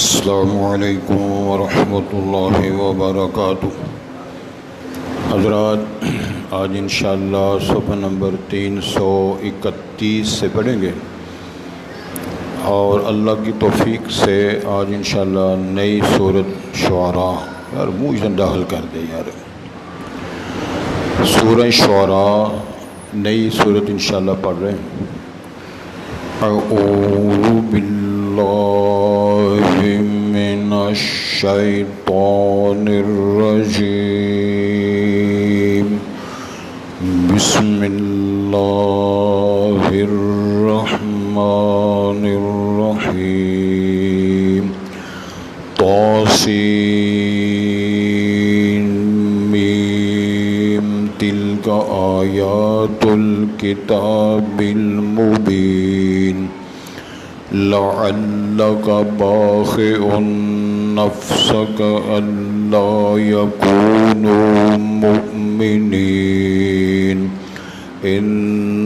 السلام علیکم ورحمۃ اللہ وبرکاتہ۔ حضرات، آج انشاءاللہ صفحہ نمبر 331 سے پڑھیں گے، اور اللہ کی توفیق سے آج انشاءاللہ نئی سورۃ شعراء، یار منہ ادھر داخل کر دے یار، سورہ شعراء نئی سورۃ انشاءاللہ پڑھ رہے ہیں۔ اعوذ باللہ من الشیطان الرجیم، بسم اللہ الرحمن الرحیم، طاسین میم، تلک آیات الکتاب المبین، لعلک باخع نفسک الا یکونوا مؤمنین، ان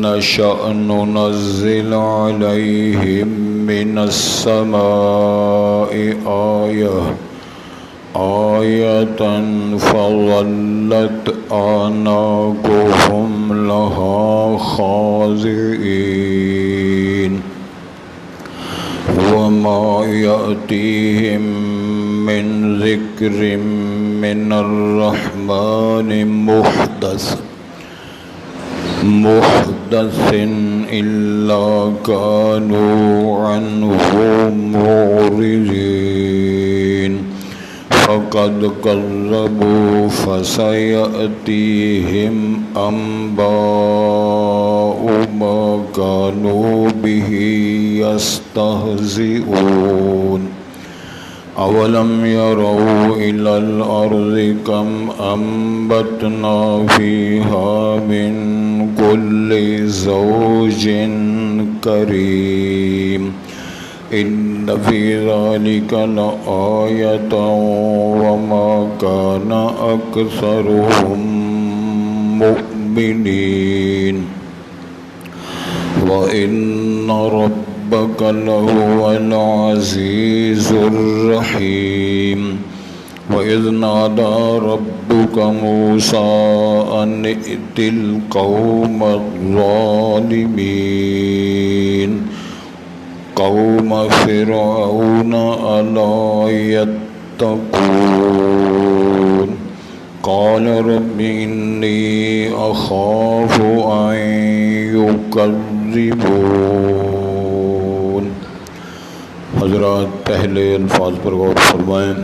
نشأ ننزل علیہم من السماء آیۃ فظلت اعناقهم لها خاضعین، وما يأتيهم من ذكر من الرحمن محدث إلا كانوا عنه معرضين، فقد كذبوا فسيأتيهم أنباء ما كانوا به يستهزئون، أولم يروا إلى الأرض كم أنبتنا فيها من كل زوج كريم، إن في ذلك لآية وما كان أكثرهم مؤمنين، وإن ربك لهو العزيز الرحيم، وإذ نادى ربك موسى أن ائت القوم الظالمين قوم فرعون ألا يتقون، قال رب إني أخاف أن يكذبون۔ حضرات، پہلے الفاظ پر غور فرمائیں۔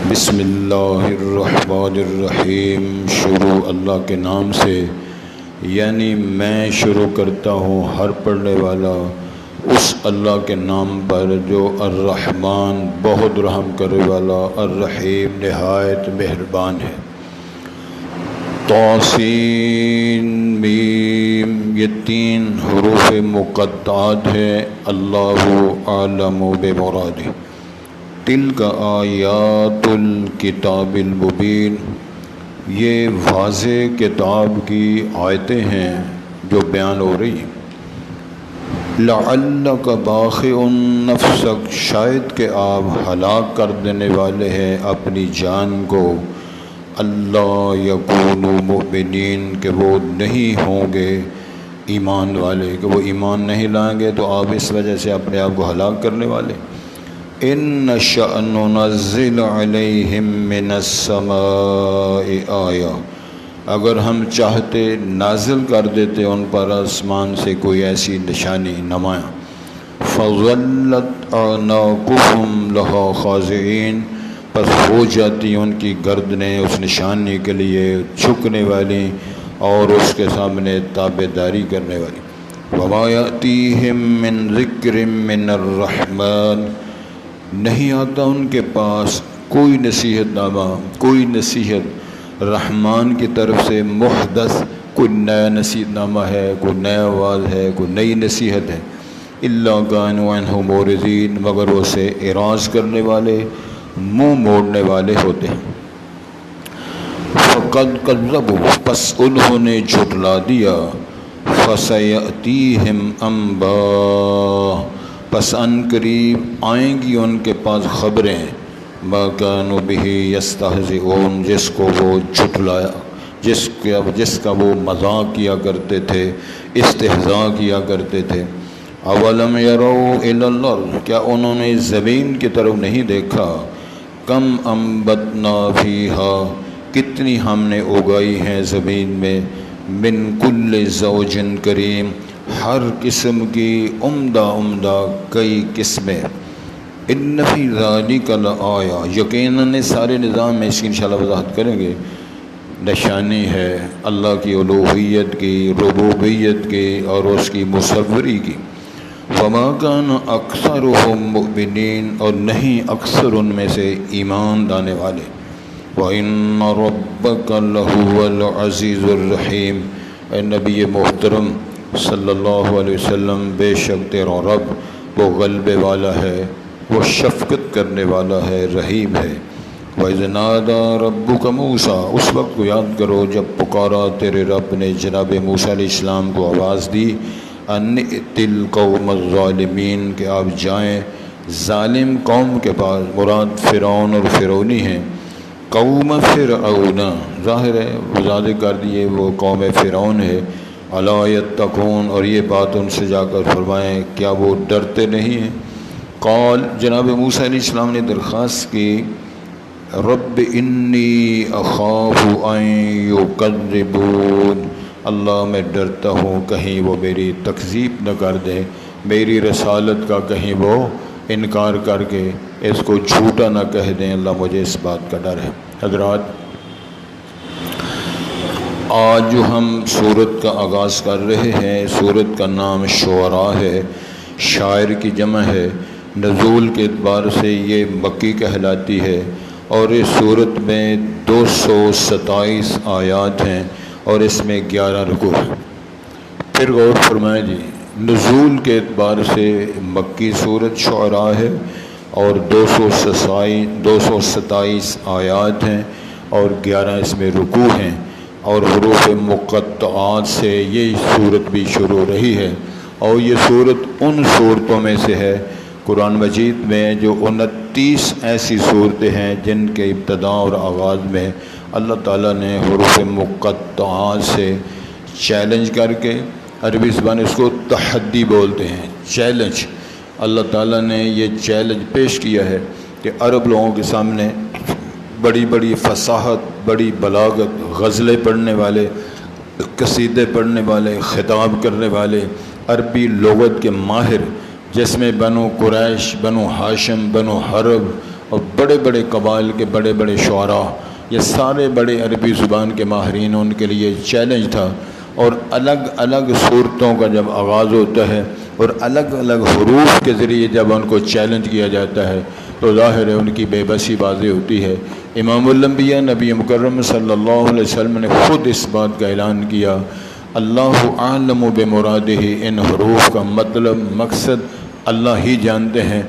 بسم اللہ الرحمن الرحیم، شروع اللہ کے نام سے، یعنی میں شروع کرتا ہوں ہر پڑھنے والا اس اللہ کے نام پر جو الرحمن بہت رحم کرنے والا، الرحیم نہایت مہربان ہے۔ طاسین میم، یہ 3 حروف مقطعات ہیں، اللہ عالم بمرادہ۔ تلک آیات الکتاب المبین، یہ واضح کتاب کی آیتیں ہیں جو بیان ہو رہی ہیں۔ لعلک باخع نفسک، شاید کہ آپ ہلاک کر دینے والے ہیں اپنی جان کو، اللہ یکونوا مؤمنین، کہ وہ نہیں ہوں گے ایمان والے، کہ وہ ایمان نہیں لائیں گے تو آپ اس وجہ سے اپنے آپ کو ہلاک کرنے والے۔ ان نشأ ننزل علیہم من السماء آیہ، اگر ہم چاہتے نازل کر دیتے ان پر آسمان سے کوئی ایسی نشانی نمایاں، فظلت اعناقهم لها خاضعین، پس ہو جاتی ان کی گردنیں اس نشانی کے لیے جھکنے والی اور اس کے سامنے تابعداری کرنے والی۔ وما یأتیہم من ذکر من الرحمن، نہیں آتا ان کے پاس کوئی نصیحت نامہ، کوئی نصیحت رحمان کی طرف سے، محدث، کوئی نیا نصیحت نامہ ہے، کوئی نیا واعظ ہے، کوئی نئی نصیحت ہے، الا كانوا عنہ معرضین، مگر وہ سے اعراض کرنے والے، منہ موڑنے والے ہوتے ہیں۔ فقد کذبوا، پس انہوں نے جھٹلا دیا، فسیأتیہم انباء پس ان قریب آئیں گی ان کے پاس خبریں ما کانوا بہ یستہزئون جس کو وہ جھٹلایا جس کا وہ مذاق کیا کرتے تھے، استہزاء کیا کرتے تھے۔ اولم یروا الی الارض کیا انہوں نے زمین کی طرف نہیں دیکھا، کم انبتنا فیہا کتنی ہم نے اگائی ہیں زمین میں، من کل زوج کریم ہر قسم کی عمدہ کئی قسمیں، ان فی ذالک لآیہ یقیناً سارے نظام میں اس کی انشاءاللہ وضاحت کریں گے، نشانی ہے اللہ کی الوہیت کی، ربوبیت کی اور اس کی مصوری کی۔ وما کان اکثرهم مؤمنین اور نہیں اکثر ان میں سے ایمان لانے والے۔ وَإِنَّ رَبَّكَ لَهُوَ الْعَزِيزُ الرَّحِيمُ اے نبی محترم صلی اللہ علیہ وسلم، بے شک تیرا رب وہ غلبے والا ہے، وہ شفقت کرنے والا ہے، رحیم ہے۔ وَإِذْ نَادَىٰ رَبُّكَ مُوسَىٰ اس وقت کو یاد کرو جب پکارا تیرے رب نے جناب موسیٰ علیہ السلام کو آواز دی، ان ائتی القوم الظالمین کہ آپ جائیں ظالم قوم کے پاس، مراد فرعون اور فرعونی ہیں، قوم فرعون ظاہر ہے واضح کر دیے وہ قوم فرعون ہے، الا یتقون اور یہ بات ان سے جا کر فرمائیں کیا وہ ڈرتے نہیں ہیں۔ قال جناب موسیٰ علیہ السلام نے درخواست کی، رب انی اخاف ان یکذبون اللہ میں ڈرتا ہوں کہیں وہ میری تکذیب نہ کر دیں، میری رسالت کا کہیں وہ انکار کر کے اس کو جھوٹا نہ کہہ دیں، اللہ مجھے اس بات کا ڈر ہے۔ حضرات آج جو ہم سورت کا آغاز کر رہے ہیں، سورت کا نام شعراء ہے، شاعر کی جمع ہے، نزول کے اعتبار سے یہ مکی کہلاتی ہے اور اس سورت میں 227 آیات ہیں اور اس میں 11 رکوع ہیں۔ پھر غور فرمائیں جی، نزول کے اعتبار سے مکی سورت شعراء ہے اور 227 آیات ہیں اور 11 اس میں رکوع ہیں، اور حروف مقطعات سے یہ صورت بھی شروع رہی ہے، اور یہ صورت ان صورتوں میں سے ہے قرآن مجید میں جو 29 ایسی صورتیں ہیں جن کے ابتدا اور آغاز میں اللہ تعالیٰ نے حروف مقطعات سے چیلنج کر کے، عربی زبان اس کو تحدی بولتے ہیں، چیلنج، اللہ تعالیٰ نے یہ چیلنج پیش کیا ہے کہ عرب لوگوں کے سامنے بڑی بڑی فصاحت، بڑی بلاغت، غزلیں پڑھنے والے، قصیدے پڑھنے والے، خطاب کرنے والے، عربی لغت کے ماہر، جس میں بنو قریش، بنو ہاشم، بنو حرب اور بڑے بڑے قبائل کے بڑے بڑے شعراء، یہ سارے بڑے عربی زبان کے ماہرین، ان کے لیے چیلنج تھا۔ اور الگ الگ صورتوں کا جب آغاز ہوتا ہے اور الگ الگ حروف کے ذریعے جب ان کو چیلنج کیا جاتا ہے تو ظاہر ہے ان کی بے بسی واضح ہوتی ہے۔ امام الانبیاء نبی مکرم صلی اللہ علیہ وسلم نے خود اس بات کا اعلان کیا، اللہ اعلم بمرادہ، ان حروف کا مطلب مقصد اللہ ہی جانتے ہیں،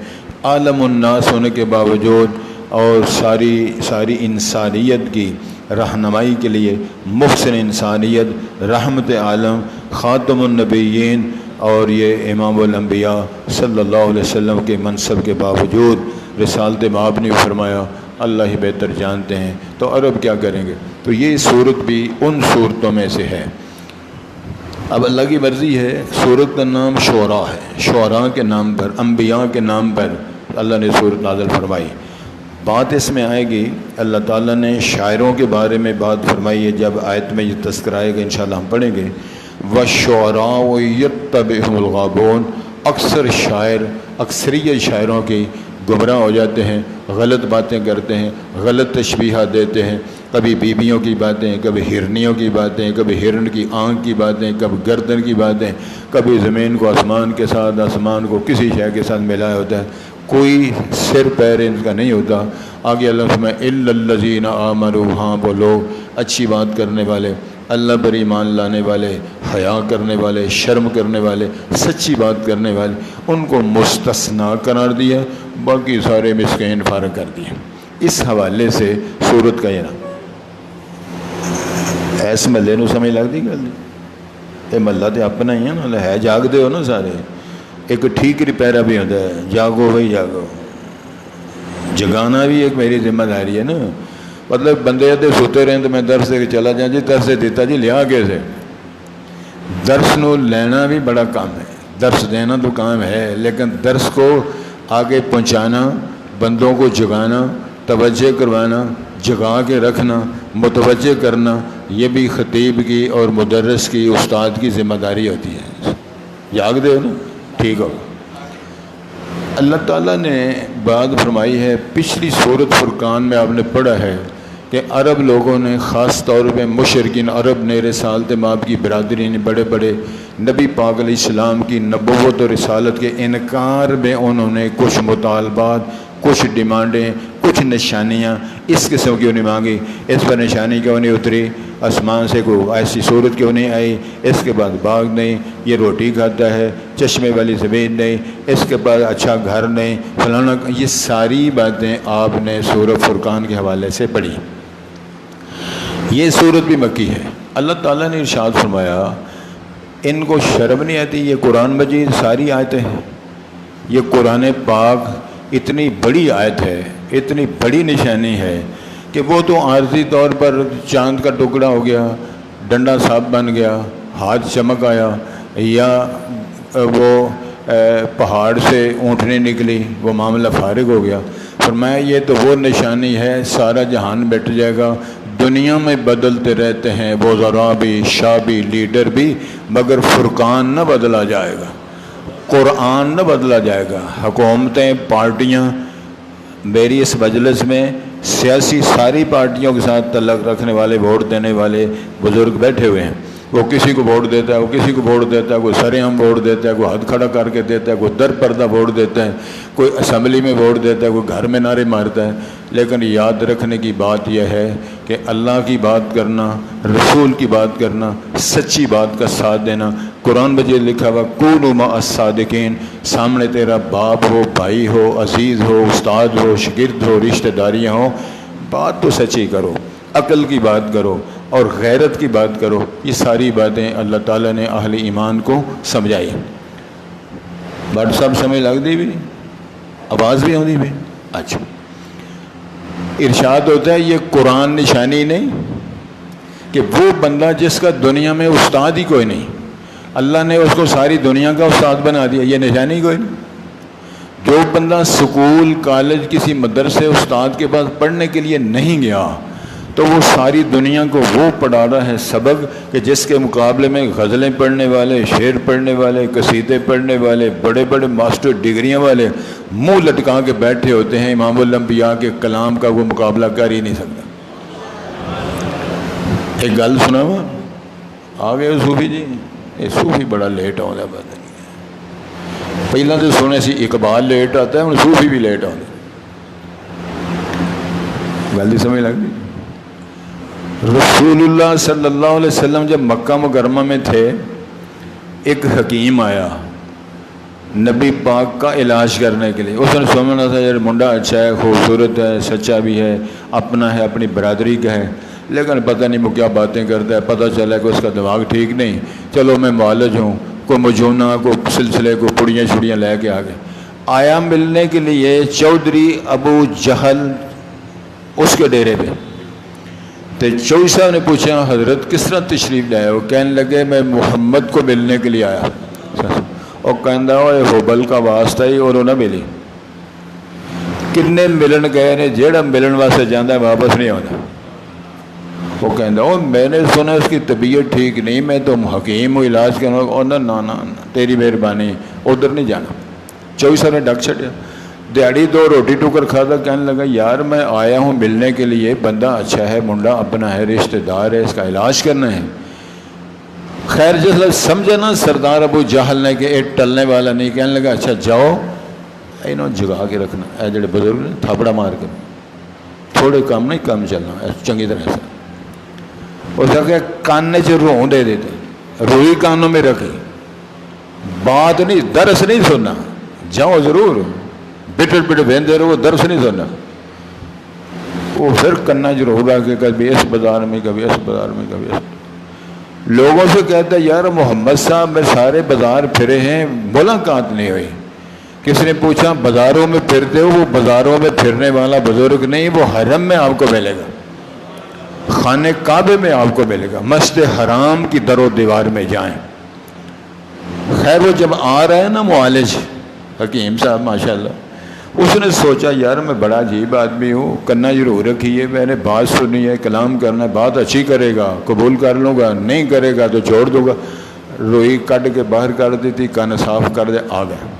عالم الناس ہونے کے باوجود اور ساری انسانیت کی رہنمائی کے لیے محسن انسانیت، رحمت عالم، خاتم النبیین، اور یہ امام الانبیاء صلی اللہ علیہ وسلم کے منصب کے باوجود رسالت مآب نے فرمایا اللہ ہی بہتر جانتے ہیں، تو عرب کیا کریں گے؟ تو یہ صورت بھی ان صورتوں میں سے ہے۔ اب اللہ کی مرضی ہے، سورت کا نام شعراء ہے، شعراء کے نام پر، انبیاء کے نام پر اللہ نے سورت نازل فرمائی۔ بات اس میں آئے گی، اللہ تعالیٰ نے شاعروں کے بارے میں بات فرمائی ہے، جب آیت میں یہ تذکرہ آئے گا انشاءاللہ ہم پڑھیں گے، وَالشُّعَرَاءُ يَتَّبِعُهُمُ الْغَاوُونَ اکثر شاعر، اکثریت شاعروں کی گمراہ ہو جاتے ہیں، غلط باتیں کرتے ہیں، غلط تشبیہات دیتے ہیں، کبھی بیویوں کی باتیں، کبھی ہرنیوں کی باتیں، کبھی ہرن کی آنکھ کی باتیں، کبھی گردن کی باتیں، کبھی زمین کو آسمان کے ساتھ، آسمان کو کسی شے کے ساتھ ملایا ہوتا ہے، کوئی سر پیر ان کا نہیں ہوتا۔ آگے اللہ فرمائے اِلَّا الَّذِينَ آمَنُوا، ہاں وہ لوگ اچھی بات کرنے والے، اللہ پر ایمان لانے والے، حیا کرنے والے، شرم کرنے والے، سچی بات کرنے والے، ان کو مستثنیٰ قرار دیا، باقی سارے مسکین فارغ کر دیے۔ اس حوالے سے سورت کا یہ نام ایس محلے نو سمجھ لگتی گل، یہ محلہ تو اپنا ہی ہے نا، ہے جاگتے ہو نا سارے، ایک ٹھیکری پیرا بھی ہوتا ہے، جاگو بھائی جاگو، جگانا بھی ایک میری ذمہ داری ہے نا. مطلب بندے ادھے سوتے رہیں تو میں درس دے کے چلا جاؤں، جی درس دیتا جی لیا کیسے. درس نو لینا بھی بڑا کام ہے، درس دینا تو کام ہے، لیکن درس کو آگے پہنچانا، بندوں کو جگانا، توجہ کروانا، جگا کے رکھنا، متوجہ کرنا، یہ بھی خطیب کی اور مدرس کی، استاد کی ذمہ داری ہوتی ہے. جاگ دے ہو نا، ٹھیک ہو. اللہ تعالیٰ نے بات فرمائی ہے پچھلی سورۃ فرقان میں، آپ نے پڑھا ہے کہ عرب لوگوں نے، خاص طور پہ مشرکین عرب نے، رسالت مآب کی برادری نے، بڑے بڑے نبی پاک علیہ السلام کی نبوت اور رسالت کے انکار میں انہوں نے کچھ مطالبات، کچھ ڈیمانڈیں، کچھ نشانیاں اس قسم کیوں نہیں مانگی. اس پر نشانی کیوں نہیں اتری؟ آسمان سے کوئی ایسی صورت کیوں نہیں آئی؟ اس کے بعد باغ نہیں، یہ روٹی کھاتا ہے، چشمے والی زمین نہیں، اس کے بعد اچھا گھر نہیں، فلانا. یہ ساری باتیں آپ نے سورۃ فرقان کے حوالے سے پڑھی. یہ صورت بھی مکی ہے. اللہ تعالیٰ نے ارشاد فرمایا ان کو شرم نہیں آتی. یہ قرآن مجید ساری آیتیں ہیں، یہ قرآن پاک اتنی بڑی آیت ہے، اتنی بڑی نشانی ہے کہ وہ تو عارضی طور پر چاند کا ٹکڑا ہو گیا، ڈنڈا صاحب بن گیا، ہاتھ چمک آیا، یا وہ پہاڑ سے اونٹنی نکلی، وہ معاملہ فارغ ہو گیا. فرمایا یہ تو وہ نشانی ہے، سارا جہان بیٹھ جائے گا. دنیا میں بدلتے رہتے ہیں وہ ذرا بھی، شاہ بھی، لیڈر بھی، مگر فرقان نہ بدلا جائے گا، قرآن نہ بدلا جائے گا. حکومتیں، پارٹیاں، میری اس مجلس میں سیاسی ساری پارٹیوں کے ساتھ تعلق رکھنے والے، ووٹ دینے والے بزرگ بیٹھے ہوئے ہیں. وہ کسی کو ووٹ دیتا ہے، وہ کسی کو ووٹ دیتا ہے، کوئی سر عام ووٹ دیتا ہے، کوئی ہاتھ کھڑا کر کے دیتا ہے، کوئی در پردہ ووٹ دیتا ہے، کوئی اسمبلی میں ووٹ دیتا ہے، کوئی گھر میں نعرے مارتا ہے. لیکن یاد رکھنے کی بات یہ ہے کہ اللہ کی بات کرنا، رسول کی بات کرنا، سچی بات کا ساتھ دینا. قرآن مجید لکھا ہوا کونوا مع الصادقین. سامنے تیرا باپ ہو، بھائی ہو، عزیز ہو، استاد ہو، شاگرد ہو، رشتہ داریاں ہوں، بات تو سچی کرو، عقل کی بات کرو اور غیرت کی بات کرو. یہ ساری باتیں اللہ تعالیٰ نے اہل ایمان کو سمجھائی. بات سب سمجھ لگ دی بھی، آواز بھی ہوتی بھی. اچھا، ارشاد ہوتا ہے یہ قرآن نشانی نہیں کہ وہ بندہ جس کا دنیا میں استاد ہی کوئی نہیں، اللہ نے اس کو ساری دنیا کا استاد بنا دیا، یہ نشانی کوئی نہیں. جو بندہ سکول، کالج، کسی مدرسے استاد کے پاس پڑھنے کے لیے نہیں گیا تو وہ ساری دنیا کو وہ پڑھا رہا ہے سبق کہ جس کے مقابلے میں غزلیں پڑھنے والے، شعر پڑھنے والے، قصیدے پڑھنے والے، بڑے بڑے ماسٹر ڈگریاں والے منہ لٹکا کے بیٹھے ہوتے ہیں. امام الانبیاء کے کلام کا وہ مقابلہ کر ہی نہیں سکتا. ایک گل سنا ہوا آ گئے صوفی جی، یہ صوفی بڑا لیٹ آتا ہے. پتہ نہیں، پہلے تو سنے سی اقبال لیٹ آتا ہے، ہوں صوفی بھی لیٹ آتا ہے. گل سمجھ لگ گئی. رسول اللہ صلی اللہ علیہ وسلم جب مکہ مکرمہ میں تھے، ایک حکیم آیا نبی پاک کا علاج کرنے کے لیے. اس نے سمجھنا تھا یار منڈا اچھا ہے، خوبصورت ہے، سچا بھی ہے، اپنا ہے، اپنی برادری کا ہے، لیکن پتہ نہیں وہ کیا باتیں کرتا ہے. پتہ چلا کہ اس کا دماغ ٹھیک نہیں. چلو میں معالج ہوں. کوئی مجونہ، کوئی سلسلے، کوئی پڑیاں چھڑیاں لے کے آگے آیا ملنے کے لیے. چودھری ابو جہل اس کے ڈیرے پہ. تو چودھری صاحب نے پوچھا حضرت کس طرح تشریف لائے ہو؟ کہنے لگے میں محمد کو ملنے کے لیے آیا. اور کہندہ وہ حبل کا واسطہ ہی اور نہ ملی. کتنے ملن گئے نے، جیڑا ملن واسطے جانا ہے واپس نہیں آتا. وہ کہندہ میں نے سنا اس کی طبیعت ٹھیک نہیں، میں تو حکیم ہوں، علاج کرنا. اور نہ تیری مہربانی، ادھر نہیں جانا. چودھری صاحب نے ڈک چھڑیا. دیہڑی دو روٹی ٹکر کھاتا. کہنے لگا یار میں آیا ہوں ملنے کے لیے، بندہ اچھا ہے، منڈا اپنا ہے، رشتہ دار ہے، اس کا علاج کرنا ہے. خیر جس لگ سمجھا نا سردار ابو جہل نے کہ ایک ٹلنے والا نہیں. کہنے لگا اچھا جاؤ، انہوں جگا کے رکھنا. اے جڑے بزرگ نے تھاپڑا مار کے، تھوڑے کام نہیں کم چلنا چنگی طرح سے. اس کہ کان چ رو دے دیتے، روئی کانوں میں رکھی، بات نہیں، درس نہیں سننا. جاؤ ضرور، بٹر بٹر بہندے رہو، درس نہیں سننا. وہ پھر کنا جو ہوگا کہ کبھی اس بازار میں، کبھی اس بازار میں، کبھی اس. لوگوں سے کہتا ہے یار محمد صاحب میں سارے بازار پھرے ہیں، ملاقات نہیں ہوئی۔ کس نے پوچھا بازاروں میں پھرتے ہو؟ وہ بازاروں میں پھرنے والا بزرگ نہیں، وہ حرم میں آپ کو ملے گا، خانہ کعبے میں آپ کو ملے گا، مسجد حرام کی در و دیوار میں جائیں۔ خیر وہ جب آ رہا ہے نا معالج حکیم صاحب ماشاءاللہ، اس نے سوچا یار میں بڑا عجیب آدمی ہوں، کرنا ضرور رکھی ہے، میں نے بات سنی ہے، کلام کرنا ہے، بات اچھی کرے گا قبول کر لوں گا، نہیں کرے گا تو چھوڑ دوں گا۔ روئی کٹ کے باہر کر دی تھی، کان صاف کر دے، آ گئے۔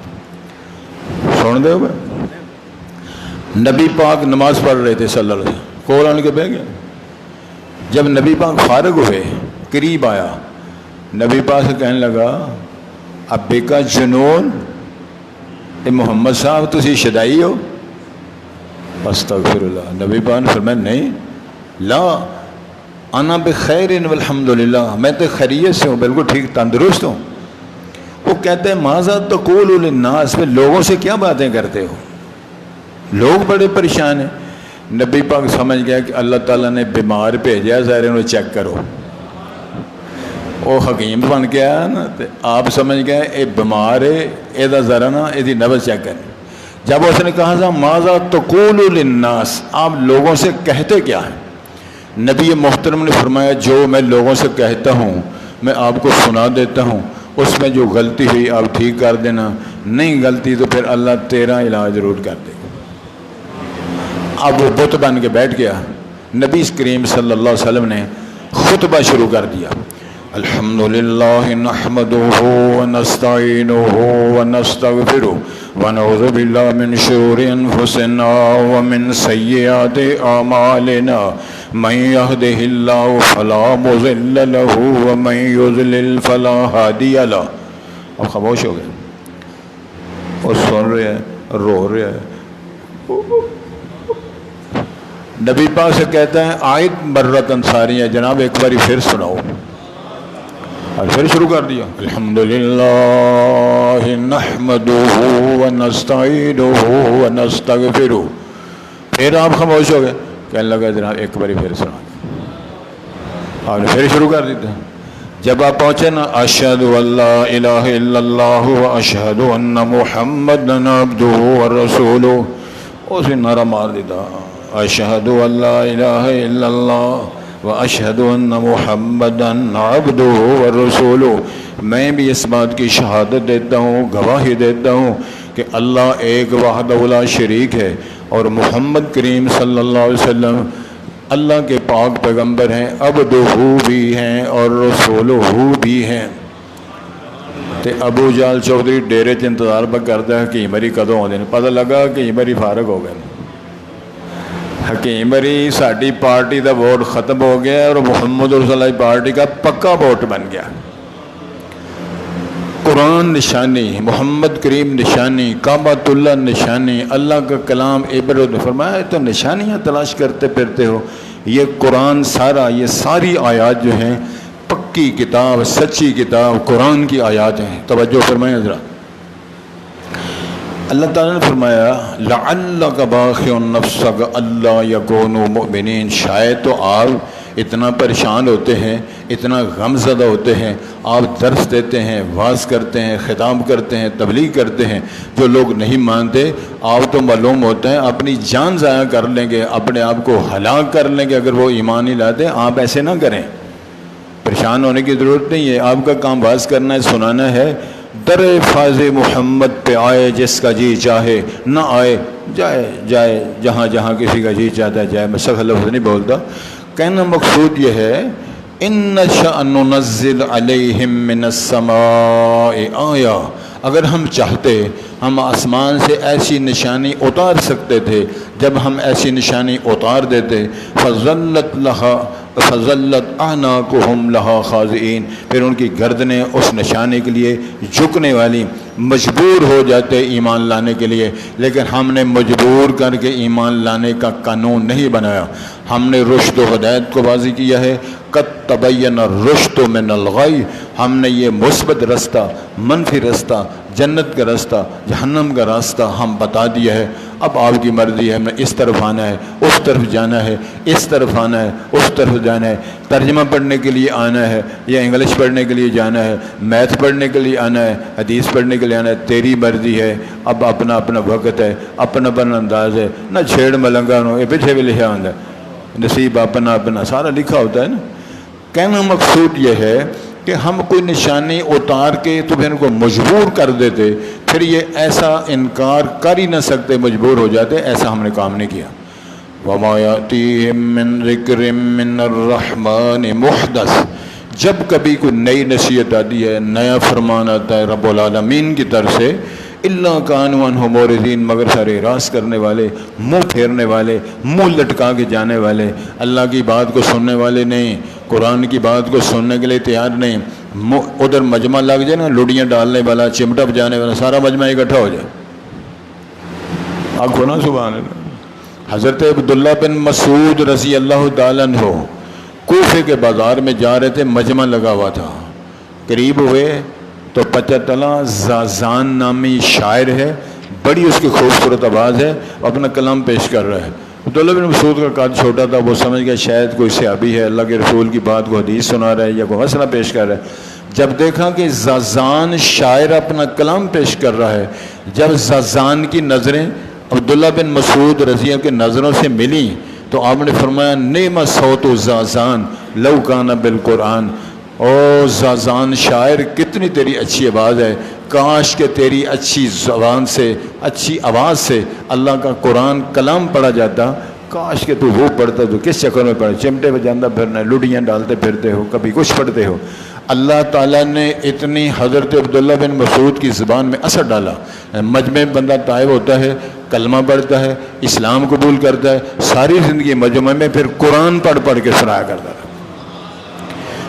سن دے ہوئے نبی پاک نماز پڑھ رہے تھے صلی اللہ علیہ وسلم، کول آن کے بہ گیا۔ جب نبی پاک فارغ ہوئے، قریب آیا، نبی پاک سے کہنے لگا ابے کا جنون، اے محمد صاحب تسی شدائی ہو؟ استغفر اللہ۔ نبی پاک نے فرمایا نہیں، لا انا بخیر والحمدللہ، میں تو خیریت سے ہوں، بالکل ٹھیک تندرست ہوں۔ وہ کہتے ہیں ماذا تقول للناس، میں لوگوں سے کیا باتیں کرتے ہو؟ لوگ بڑے پریشان ہیں۔ نبی پاک سمجھ گیا کہ اللہ تعالیٰ نے بیمار بھیجا، ظاہر انہیں چیک کرو۔ وہ حکیم بن کے آیا نا، تو آپ سمجھ گئے اے بیمار ہے، یہ ذرا نا یہ نبض چیک کریں۔ جب اس نے کہا تھا ماذا تقول للناس، آپ لوگوں سے کہتے کیا ہیں؟ نبی محترم نے فرمایا جو میں لوگوں سے کہتا ہوں میں آپ کو سنا دیتا ہوں، اس میں جو غلطی ہوئی آپ ٹھیک کر دینا، نہیں غلطی تو پھر اللہ تیرا علاج ضرور کر دے گا۔ اب وہ بت بن کے بیٹھ گیا۔ نبی کریم صلی اللہ علیہ وسلم نے خطبہ شروع کر دیا، الحمدللہ نحمدہ ونستعینہ ونستغفرہ ونعوذ باللہ من شرور انفسنا ومن سیئات اعمالنا من یہدہ اللہ فلا مضل لہ ومن یضلل فلا ہادی لہ۔ اب خاموش ہو گئے، اور سن رہے ہیں، رو رہے ہیں۔ نبی پاک سے کہتا ہے آیت مرت انصاریہ، جناب ایک باری پھر سناؤ، اور پھر شروع کر دیا الحمدللہ نحمدہ ونستعینہ ونستغفرہ۔ پھر آپ خاموش ہو گئے، کہنے لگا جناب ایک باری پھر سنا، اور پھر شروع کر دیتا۔ جب آپ پہنچے نا اشہد ان لا الہ الا اللہ واشہد ان محمدا عبدہ ورسولہ، اسے نعرہ مار دیتا اشہد ان لا الہ الا اللہ واشہد ان محمدا عبدہ ورسولہ۔ میں بھی اس بات کی شہادت دیتا ہوں، گواہی دیتا ہوں کہ اللہ ایک وحدہ لا شریک ہے، اور محمد کریم صلی اللہ علیہ وسلم اللہ کے پاک پیغمبر ہیں، عبدہ بھی ہیں اور رسولہ بھی ہیں۔ تے ابو جال چودھری ڈیرے چ انتظار پہ کرتا ہے حکیم علی کدوں آتے ہیں، پتہ لگا کہ حکیم علی فارغ ہو گئے۔ حکیم علی ساری پارٹی کا ووٹ ختم ہو گیا اور محمد رسول اللہ پارٹی کا پکا ووٹ بن گیا۔ قرآن نشانی، محمد کریم نشانی، کعبۃ اللہ نشانی، اللہ کا کلام عبرت۔ فرمایا تو نشانیاں تلاش کرتے پھرتے ہو، یہ قرآن سارا، یہ ساری آیات جو ہیں پکی کتاب، سچی کتاب قرآن کی آیات ہیں۔ توجہ فرمائیں ذرا۔ اللہ تعالیٰ نے فرمایا لعلک باخع نفسک الا یکونوا مؤمنین، شاید تو آپ اتنا پریشان ہوتے ہیں، اتنا غم زدہ ہوتے ہیں، آپ درس دیتے ہیں، واعظ کرتے ہیں، خطاب کرتے ہیں، تبلیغ کرتے ہیں، جو لوگ نہیں مانتے آپ تو معلوم ہوتا ہے اپنی جان ضائع کر لیں گے، اپنے آپ کو ہلاک کر لیں گے اگر وہ ایمان نہیں لاتے۔ آپ ایسے نہ کریں، پریشان ہونے کی ضرورت نہیں ہے، آپ کا کام واعظ کرنا ہے، سنانا ہے۔ در فاض محمد پہ آئے جس کا جی چاہے، نہ آئے جائے جائے جہاں جہاں کسی کا جی چاہتا ہے جائے۔ میں سخت لفظ نہیں بولتا، کہنا مقصود یہ ہے ان نشأ ننزل علیہم من السماء آیا، اگر ہم چاہتے ہم آسمان سے ایسی نشانی اتار سکتے تھے، جب ہم ایسی نشانی اتار دیتے فظلت اعناقہم لہا خاضعین، پھر ان کی گردنیں اس نشانی کے لیے جھکنے والی، مجبور ہو جاتے ایمان لانے کے لیے۔ لیکن ہم نے مجبور کر کے ایمان لانے کا قانون نہیں بنایا، ہم نے رشد و ہدایت کو واضح کیا ہے۔ قد تبین الرشد من الغی، ہم نے یہ مثبت رستہ، منفی رستہ، جنت کا راستہ جہنم کا راستہ ہم بتا دیا ہے، اب آپ کی مرضی ہے، ہمیں اس طرف آنا ہے، اس طرف جانا ہے، اس طرف آنا ہے، اس طرف جانا ہے، ترجمہ پڑھنے کے لیے آنا ہے یا انگلش پڑھنے کے لیے جانا ہے، میتھ پڑھنے کے لیے آنا ہے، حدیث پڑھنے کے لیے آنا ہے، تیری مرضی ہے۔ اب اپنا اپنا وقت ہے، اپنا اپنا انداز ہے، نہ چھیڑ ملنگا نو، یہ پیچھے بھی لکھا ہوتا ہے، نصیب اپنا اپنا سارا لکھا ہوتا ہے نا۔ کہنا مقصود یہ ہے کہ ہم کوئی نشانی اتار کے تو پھر ان کو مجبور کر دیتے، پھر یہ ایسا انکار کر ہی نہ سکتے، مجبور ہو جاتے، ایسا ہم نے کام نہیں کیا۔ وَمَا يَأْتِيهِم مِّن ذِكْرٍ مِّنَ الرَّحْمَٰنِ مُحْدَثٍ، جب کبھی کوئی نئی نصیحت آتی ہے، نیا فرمان آتا ہے رب العالمین کی طرف سے، اِلَّا كَانُوا عَنْهُ مُعْرِضِينَ، مگر سارے اعراض کرنے والے، منہ پھیرنے والے، منہ لٹکا کے جانے والے، اللہ کی بات کو سننے والے نہیں، قرآن کی بات کو سننے کے لیے تیار نہیں۔ ادھر مجمع لگ جائے نا، لڑیاں ڈالنے والا، چمٹا بجانے والا، سارا مجمع اکٹھا ہو جائے، آنکھوں نا سبحان اللہ۔ حضرت عبداللہ بن مسعود رضی اللہ تعالیٰ عنہ کوفے کے بازار میں جا رہے تھے، مجمع لگا ہوا تھا، قریب ہوئے تو پتہ چلا زازان نامی شاعر ہے، بڑی اس کی خوبصورت آواز ہے، اپنا کلام پیش کر رہا ہے۔ عبداللہ بن مسعود کا قد چھوٹا تھا، وہ سمجھ گیا شاید کوئی صحابی ہے، اللہ کے رسول کی بات کو حدیث سنا رہا ہے یا کوئی مسئلہ پیش کر رہا ہے۔ جب دیکھا کہ زازان شاعر اپنا کلام پیش کر رہا ہے، جب زازان کی نظریں عبداللہ بن مسعود رضی اللہ کے نظروں سے ملی تو آپ نے فرمایا نعم صوت زازان لو کان بالقرآن، او زازان شاعر کتنی تیری اچھی آواز ہے، کاش کہ تیری اچھی زبان سے، اچھی آواز سے اللہ کا قرآن کلام پڑھا جاتا، کاش کہ تو وہ پڑھتا، تو کس چکر میں پڑھے، چمٹے بجاندہ پھرنا ہے، لڑیاں ڈالتے پھرتے ہو، کبھی کچھ پڑھتے ہو۔ اللہ تعالیٰ نے اتنی حضرت عبداللہ بن مسعود کی زبان میں اثر ڈالا، مجمع میں بندہ طائب ہوتا ہے، کلمہ پڑھتا ہے، اسلام قبول کرتا ہے، ساری زندگی مجمع میں پھر قرآن پڑھ پڑھ کے سنایا کرتا ہے۔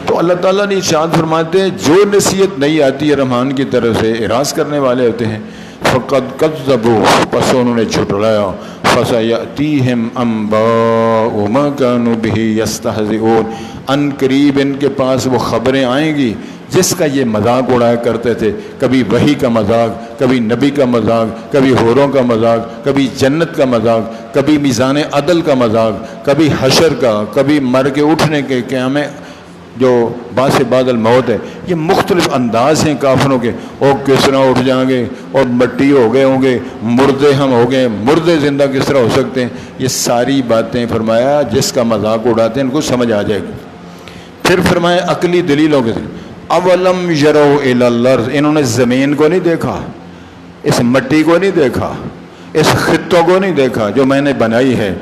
تو اللہ تعالیٰ نے ارشاد فرماتے ہیں جو نصیحت نہیں آتی ہے رحمان کی طرف سے، اعراض کرنے والے ہوتے ہیں، فقد کذبوا، پس انہوں نے جھٹلایا، فسیأتیہم انباء ما کانوا بہ یستہزئون، ان قریب ان کے پاس وہ خبریں آئیں گی جس کا یہ مذاق اڑایا کرتے تھے، کبھی وحی کا مذاق، کبھی نبی کا مذاق، کبھی حوروں کا مذاق، کبھی جنت کا مذاق، کبھی میزان عدل کا مذاق، کبھی حشر کا، کبھی مر کے اٹھنے کے، قیامت جو باعث بعد الموت ہے۔ یہ مختلف انداز ہیں کافروں کے، اور کس طرح اٹھ جائیں گے، اور مٹی ہو گئے ہوں گے، مردے ہم ہو گئے، مردے زندہ کس طرح ہو سکتے ہیں، یہ ساری باتیں فرمایا جس کا مذاق اڑاتے ہیں ان کو سمجھ آ جائے گی۔ پھر فرمایا عقلی دلیلوں کے دل، اولم یروا الی الارض، انہوں نے زمین کو نہیں دیکھا، اس مٹی کو نہیں دیکھا، اس خطوں کو نہیں دیکھا جو میں نے بنائی ہے،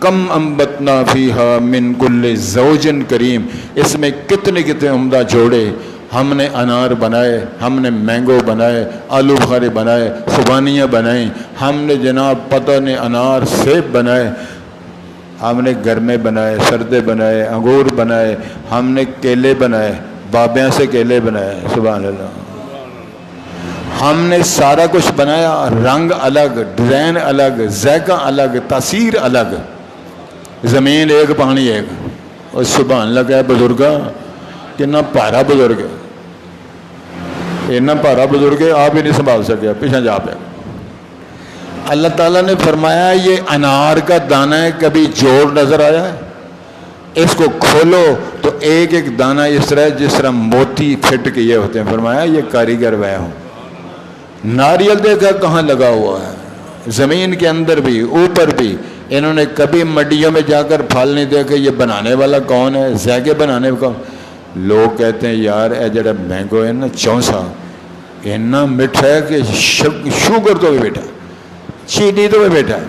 کم انبتنا فیہا من کل زوج کریم، اس میں کتنے کتنے عمدہ جوڑے، ہم نے انار بنائے، ہم نے مینگو بنائے، آلو بخارے بنائے، خوبانیاں بنائیں، ہم نے جناب پتہ نے انار سیب بنائے، ہم نے گرمے بنائے، سردے بنائے، انگور بنائے، ہم نے کیلے بنائے، بابیاں سے کیلے بنائے، سبحان اللہ، ہم نے سارا کچھ بنایا، رنگ الگ، ڈیزائن الگ، ذائقہ الگ، تاثیر الگ، زمین ایک پانی ایک، اور سبحان اللہ کہا بزرگا کتنا پارا بزرگ ہے، اتنا پارا بزرگ ہے آپ ہی نہیں سنبھال سکے، پیچھے جا پہ۔ اللہ تعالیٰ نے فرمایا یہ انار کا دانہ ہے، کبھی جوڑ نظر آیا ہے، اس کو کھولو تو ایک ایک دانہ اس طرح جس طرح موتی پھٹ کے یہ ہوتے ہیں، فرمایا یہ کاریگر وہ ہوں۔ ناریل دیکھا کہاں لگا ہوا ہے، زمین کے اندر بھی اوپر بھی، انہوں نے کبھی مڈیوں میں جا کر پھل نہیں دیکھے، یہ بنانے والا کون ہے، ذائقے بنانے کا۔ لوگ کہتے ہیں یار اے جڑا مینگو ہے نا چونسا اتنا میٹھا ہے کہ شوگر تو بھی بیٹھا، چینی تو بھی بیٹھا ہے،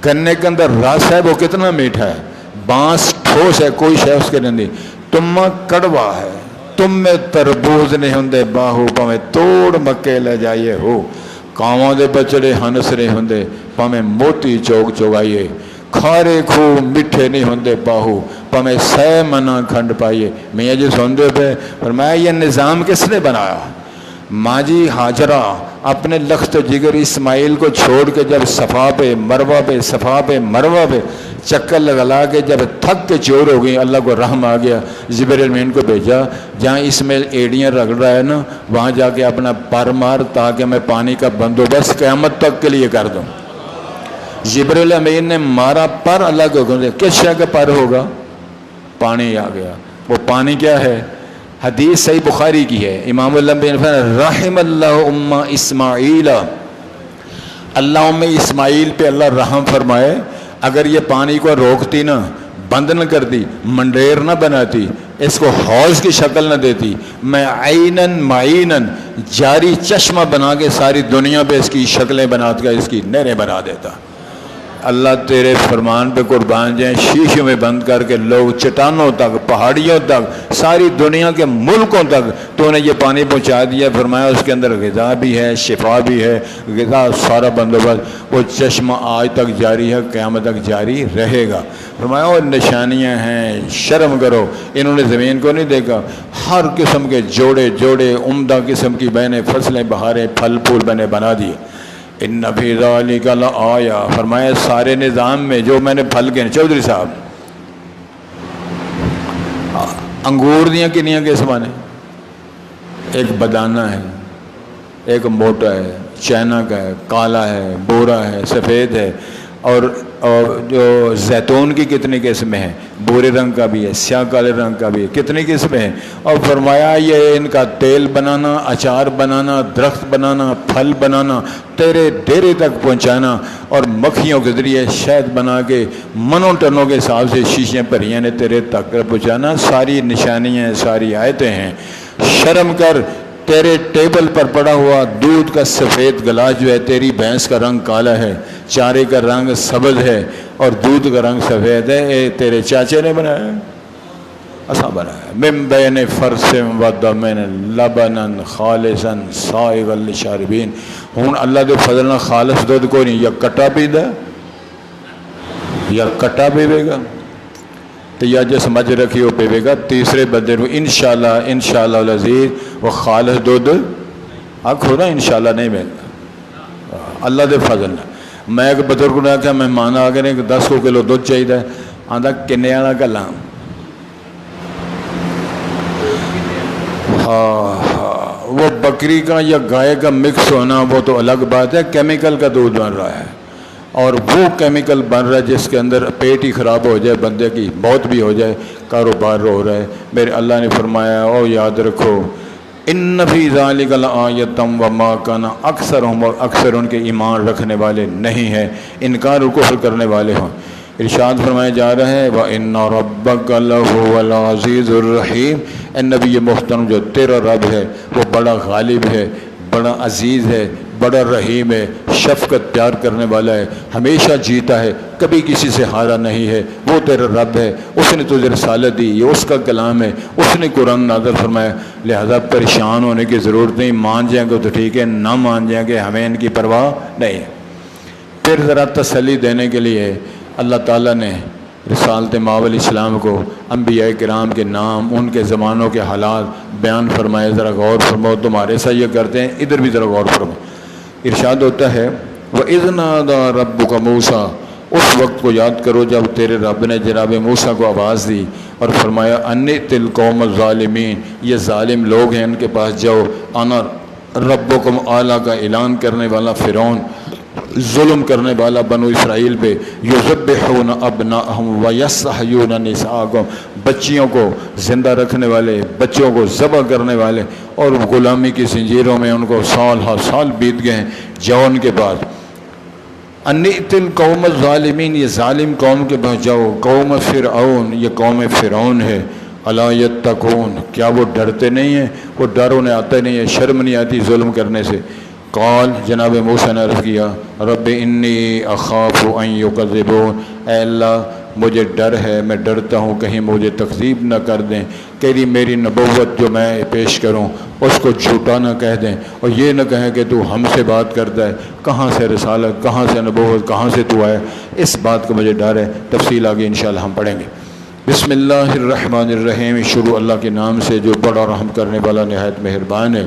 گنے کے اندر رس ہے وہ کتنا میٹھا ہے، بانس ٹھوس ہے کوئی شے اس کے نہیں، تما کڑوا ہے، تم میں تربوز نہیں ہوندے باہو پاویں توڑ مکے لے جائیے ہو، کاواں دے بچڑے ہنس رہے ہوندے پاویں موتی چوک چوگائیے، کھارے کھو میٹھے نہیں ہوندے باہو پاویں سہ منا کھنڈ پائیے۔ میاں جی سن دے پہ فرمایا یہ نظام کس نے بنایا، ماجی ہاجرہ اپنے لخت جگر اسماعیل کو چھوڑ کے جب صفا پہ مروہ پہ چکر لگا کے جب تھک کے چور ہو گئی، اللہ کو رحم آ گیا، جبرائیل امین کو بھیجا جہاں اسماعیل ایڑیاں رگڑ رہا ہے نا وہاں جا کے اپنا پر مار تاکہ میں پانی کا بندوبست قیامت تک کے لیے کر دوں۔ جبرائیل امین نے مارا پر، اللہ کو حکم دیا کس شے کا پر ہوگا؟ پانی آ گیا۔ وہ پانی کیا ہے؟ حدیث صحیح بخاری کی ہے، امام اللہ بن رحم اللہ ام اسماعیل، اللہ ام اسماعیل پہ اللہ رحم فرمائے، اگر یہ پانی کو روکتی نا، بند نہ کرتی، منڈیر نہ بناتی، اس کو حوض کی شکل نہ دیتی، میں عینن معینن جاری چشمہ بنا کے ساری دنیا پہ اس کی شکلیں بنا کے اس کی نہریں بنا دیتا۔ اللہ تیرے فرمان پہ قربان جائیں، شیشوں میں بند کر کے لوگ چٹانوں تک، پہاڑیوں تک، ساری دنیا کے ملکوں تک تو نے یہ پانی پہنچا دیا۔ فرمایا اس کے اندر غذا بھی ہے، شفا بھی ہے، غذا سارا بندوبست، وہ چشمہ آج تک جاری ہے، قیامت تک جاری رہے گا۔ فرمایا وہ نشانیاں ہیں، شرم کرو، انہوں نے زمین کو نہیں دیکھا، ہر قسم کے جوڑے جوڑے، عمدہ قسم کی بہنیں، فصلیں، بہاریں، پھل پھول میں نے بنا دیے۔ ان فی ذالک لآیہ، فرمایا سارے نظام میں جو میں نے پھل کے، چودھری صاحب انگور دیاں کنیاں قسم نے، ایک بدانہ ہے، ایک موٹا ہے، چائنا کا ہے، کالا ہے، بورا ہے، سفید ہے، اور جو زیتون کی کتنی قسمیں ہیں، بورے رنگ کا بھی ہے، سیاہ کالے رنگ کا بھی ہے، کتنی قسمیں ہیں۔ اور فرمایا یہ ان کا تیل بنانا، اچار بنانا، درخت بنانا، پھل بنانا، تیرے ڈیرے تک پہنچانا، اور مکھیوں کے ذریعے شہد بنا کے منوں ٹنوں کے حساب سے شیشیں بھریاں نے تیرے تک پہنچانا۔ ساری نشانیاں، ساری آیتیں ہیں۔ شرم کر، تیرے ٹیبل پر پڑا ہوا دودھ کا سفید گلاس جو ہے، تیری بھینس کا رنگ کالا ہے، چارے کا رنگ سبز ہے، اور دودھ کا رنگ سفید ہے، اے تیرے چاچے نے بنایا، ایسا بنایا۔ من بین فرث و دم لبنا خالصا سائغا للشاربین۔ ہوں اللہ دے فضل نہ خالص دودھ کو نہیں، یا کٹا پیدا یا کٹا پیوے گا، تو یا جو سمجھ رکھی ہو پیوے گا، تیسرے بدے کو انشاءاللہ العزیز وہ خالص دودھ آنکھ ہو نا انشاءاللہ نہیں ملتا اللہ دے فضل نہ۔ میں ایک بزرگ نے کہا مہمان آ گئے کہ 10 کلو دودھ چاہیے، آدھا کنے والا گلا، وہ بکری کا یا گائے کا مکس ہونا وہ تو الگ بات ہے، کیمیکل کا دودھ بن رہا ہے، اور وہ کیمیکل بن رہا ہے جس کے اندر پیٹ ہی خراب ہو جائے، بندے کی موت بھی ہو جائے، کاروبار ہو رہا ہے۔ میرے اللہ نے فرمایا او یاد رکھو ان فی ذالک لآیۃ وما کان اکثرہم، اور اکثر ان کے ایمان رکھنے والے نہیں ہیں، انکار و کفر کرنے والے ہوں۔ ارشاد فرمایا جا رہا ہے وَإِنَّ رَبَّكَ لَهُوَ الْعَزِيزُ الرَّحِيمُ، اے نبی محترم جو تیرا رب ہے وہ بڑا غالب ہے، بڑا عزیز ہے، بڑا رحیم ہے، شفقت پیار کرنے والا ہے، ہمیشہ جیتا ہے، کبھی کسی سے ہارا نہیں ہے، وہ تیرا رب ہے، اس نے تجھے رسالت دی، یہ اس کا کلام ہے، اس نے قرآن نازل فرمایا، لہذا پریشان ہونے کی ضرورت نہیں، مان جائیں گے تو ٹھیک ہے، نہ مان جائیں گے ہمیں ان کی پرواہ نہیں ہے۔ پھر ذرا تسلی دینے کے لیے اللہ تعالیٰ نے رسالت ماؤ علیہ السلام کو انبیاء کرام کے نام، ان کے زمانوں کے حالات بیان فرمائے، ذرا غور فرماؤ، تمہارے ساتھ یہ کرتے ہیں، ادھر بھی ذرا غور فرماؤ۔ ارشاد ہوتا ہے وَإِذْ نَادَىٰ رَبُّكَ مُوسَىٰ، اس وقت کو یاد کرو جب تیرے رب نے جناب موسیٰ کو آواز دی اور فرمایا اَنِّئْتِ الْقَوْمَ الظَّالِمِينَ، یہ ظالم لوگ ہیں ان کے پاس جاؤ، انا ربکم اعلیٰ کا اعلان کرنے والا فرعون، ظلم کرنے والا بنو اسرائیل پہ، یذبحون ابناءہم ویستحیون نساءہم، بچیوں کو زندہ رکھنے والے، بچوں کو ذبح کرنے والے، اور غلامی کی زنجیروں میں ان کو سال ہا سال بیت گئے ہیں، جاؤ ان کے بعد اَنِّئْتِ الْقَوْمَ الظَّالِمِينَ، یہ ظالم قوم کے پاس جاؤ، قوم فرعون، یہ قوم فرعون ہے، الا یتقون، کیا وہ ڈرتے نہیں ہیں؟ وہ ڈر انہیں آتا نہیں ہے، شرم نہیں آتی ظلم کرنے سے۔ قال، جناب موسیٰ نے عرض کیا رب انی اخاف ان یکذبون، اے اللہ مجھے ڈر ہے، میں ڈرتا ہوں کہیں مجھے تکذیب نہ کر دیں، کہیں میری نبوت جو میں پیش کروں اس کو جھوٹا نہ کہہ دیں، اور یہ نہ کہیں کہ تو ہم سے بات کرتا ہے، کہاں سے رسالت، کہاں سے نبوت، کہاں سے تو آیا، اس بات کا مجھے ڈر ہے۔ تفصیل آگے انشاءاللہ ہم پڑھیں گے۔ بسم اللہ الرحمن الرحیم، شروع اللہ کے نام سے جو بڑا رحم کرنے والا نہایت مہربان ہے۔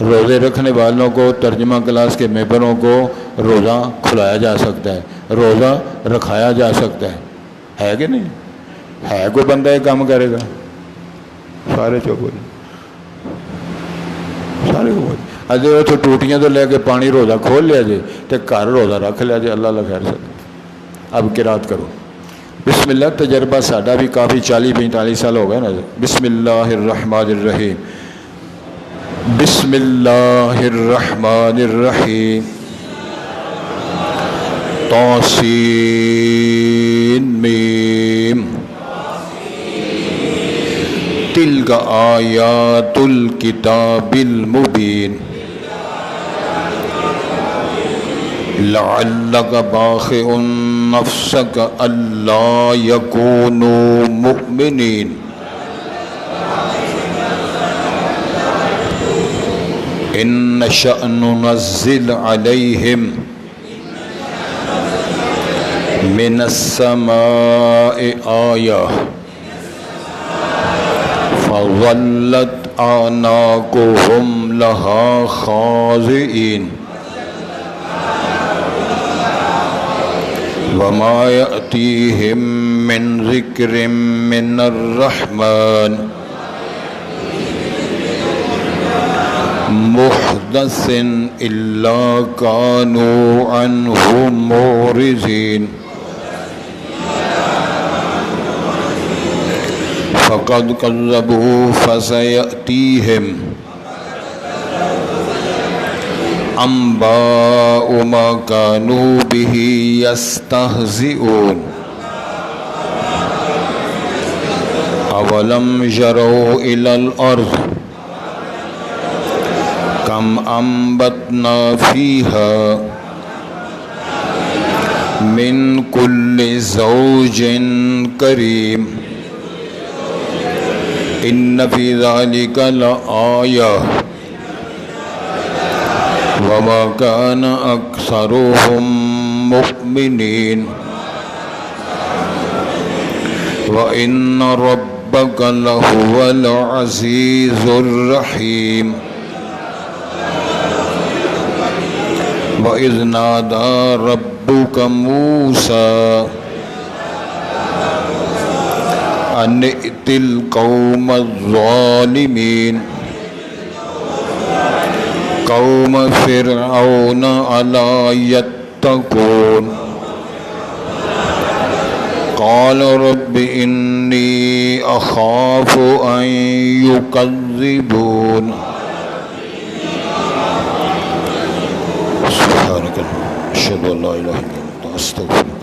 روزے رکھنے والوں کو، ترجمہ کلاس کے ممبروں کو روزہ کھلایا جا سکتا ہے، روزہ رکھایا جا سکتا ہے کہ نہیں؟ ہے کوئی بندہ یہ کام کرے گا؟ سارے چپ ہو جائے، سارے کو اجے اتوں ٹوٹیاں تو لے کے پانی روزہ کھول لیا جائے تو گھر روزہ رکھ لیا جائے، اللہ خیر سکتا۔ اب قرات کرو بسم اللہ۔ تجربہ ساڈا بھی کافی 40-45 سال ہو گئے نا۔ بسم اللہ الرحمن الرحیم، بسم اللہ الرحمن الرحیم، طاسین میم، تلک آیات الکتاب المبین، لعلک باخع نفسک الا یکونوا مؤمنین، ان نشأ ننزل علیہم من السماء آیہ فظلت اعناقهم لها خاضعین، وما یأتیہم من ذکر من الرحمن محدث الا كانوا عنه معرضین، فقد كذبوا فسيأتيهم أنباء ما كانوا به يستهزئون، أولم يروا إلى الأرض كم أنبتنا فيها من كل زوج كريم، إن في ذلك لآية وما كان أكثرهم مؤمنين، وإن ربك لهو العزيز الرحيم، وإذ نادى ربك موسى أن ائت القوم الظالمين قوم فرعون ألا يتقون، قال رب إني أخاف أن يكذبون۔ سبحانك أشهد أن لا إله إلا أنت أستغفرك۔